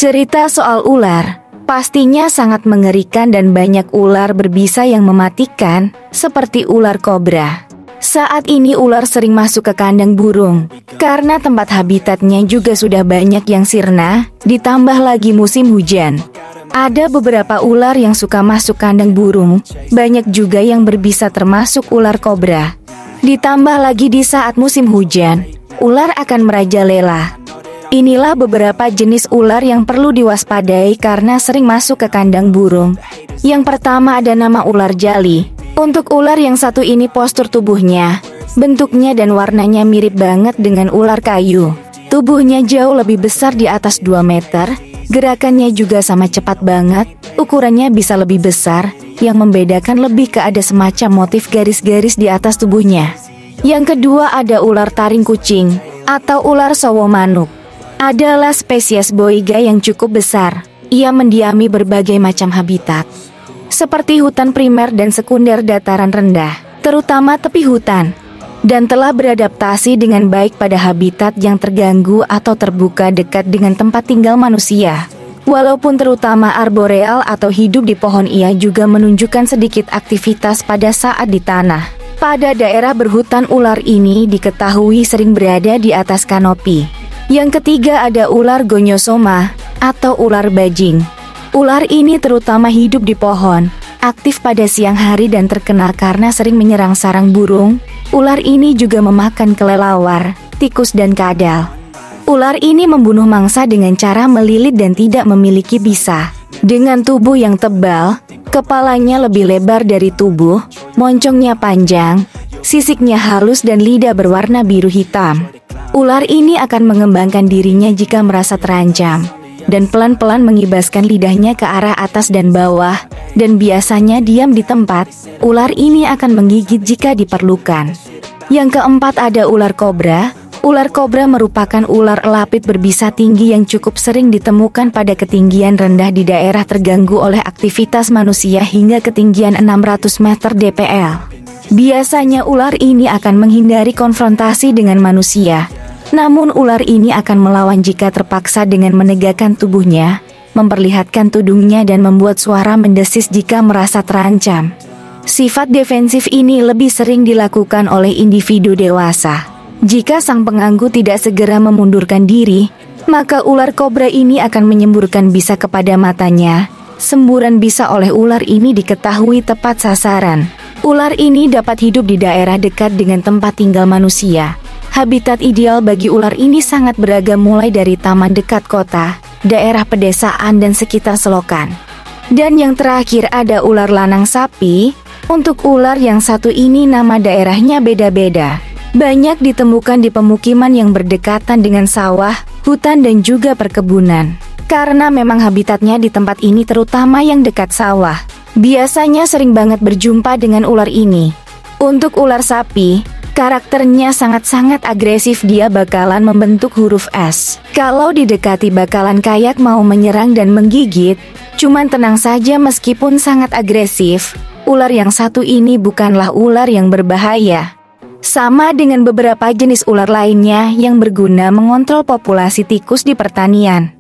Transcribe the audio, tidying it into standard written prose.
Cerita soal ular pastinya sangat mengerikan dan banyak ular berbisa yang mematikan, seperti ular kobra. Saat ini ular sering masuk ke kandang burung, karena tempat habitatnya juga sudah banyak yang sirna, ditambah lagi musim hujan. Ada beberapa ular yang suka masuk kandang burung, banyak juga yang berbisa termasuk ular kobra. Ditambah lagi di saat musim hujan, ular akan merajalela. Inilah beberapa jenis ular yang perlu diwaspadai karena sering masuk ke kandang burung. Yang pertama ada nama ular jali. Untuk ular yang satu ini postur tubuhnya, bentuknya dan warnanya mirip banget dengan ular kayu. Tubuhnya jauh lebih besar di atas 2 meter, gerakannya juga sama cepat banget, ukurannya bisa lebih besar, yang membedakan lebih ke ada semacam motif garis-garis di atas tubuhnya. Yang kedua ada ular taring kucing, atau ular sowo manuk. Adalah spesies boiga yang cukup besar. Ia mendiami berbagai macam habitat, seperti hutan primer dan sekunder dataran rendah, terutama tepi hutan, dan telah beradaptasi dengan baik pada habitat yang terganggu atau terbuka dekat dengan tempat tinggal manusia. Walaupun terutama arboreal atau hidup di pohon, ia juga menunjukkan sedikit aktivitas pada saat di tanah. Pada daerah berhutan, ular ini diketahui sering berada di atas kanopi. Yang ketiga ada ular gonyosoma atau ular bajing. Ular ini terutama hidup di pohon, aktif pada siang hari dan terkenal karena sering menyerang sarang burung. Ular ini juga memakan kelelawar, tikus dan kadal. Ular ini membunuh mangsa dengan cara melilit dan tidak memiliki bisa. Dengan tubuh yang tebal, kepalanya lebih lebar dari tubuh, moncongnya panjang, sisiknya halus dan lidah berwarna biru hitam. Ular ini akan mengembangkan dirinya jika merasa terancam, dan pelan-pelan mengibaskan lidahnya ke arah atas dan bawah, dan biasanya diam di tempat. Ular ini akan menggigit jika diperlukan. Yang keempat ada ular kobra. Ular kobra merupakan ular elapit berbisa tinggi yang cukup sering ditemukan pada ketinggian rendah di daerah terganggu oleh aktivitas manusia hingga ketinggian 600 meter dpl. Biasanya ular ini akan menghindari konfrontasi dengan manusia. Namun ular ini akan melawan jika terpaksa dengan menegakkan tubuhnya, memperlihatkan tudungnya dan membuat suara mendesis jika merasa terancam. Sifat defensif ini lebih sering dilakukan oleh individu dewasa. Jika sang pengganggu tidak segera memundurkan diri, maka ular kobra ini akan menyemburkan bisa kepada matanya. Semburan bisa oleh ular ini diketahui tepat sasaran. Ular ini dapat hidup di daerah dekat dengan tempat tinggal manusia. Habitat ideal bagi ular ini sangat beragam, mulai dari taman dekat kota, daerah pedesaan dan sekitar selokan. Dan yang terakhir ada ular lanang sapi. Untuk ular yang satu ini nama daerahnya beda-beda. Banyak ditemukan di pemukiman yang berdekatan dengan sawah, hutan dan juga perkebunan. Karena memang habitatnya di tempat ini terutama yang dekat sawah. Biasanya sering banget berjumpa dengan ular ini. Untuk ular sapi, karakternya sangat-sangat agresif, dia bakalan membentuk huruf S. Kalau didekati bakalan kayak mau menyerang dan menggigit. Cuman tenang saja, meskipun sangat agresif, ular yang satu ini bukanlah ular yang berbahaya. Sama dengan beberapa jenis ular lainnya yang berguna mengontrol populasi tikus di pertanian.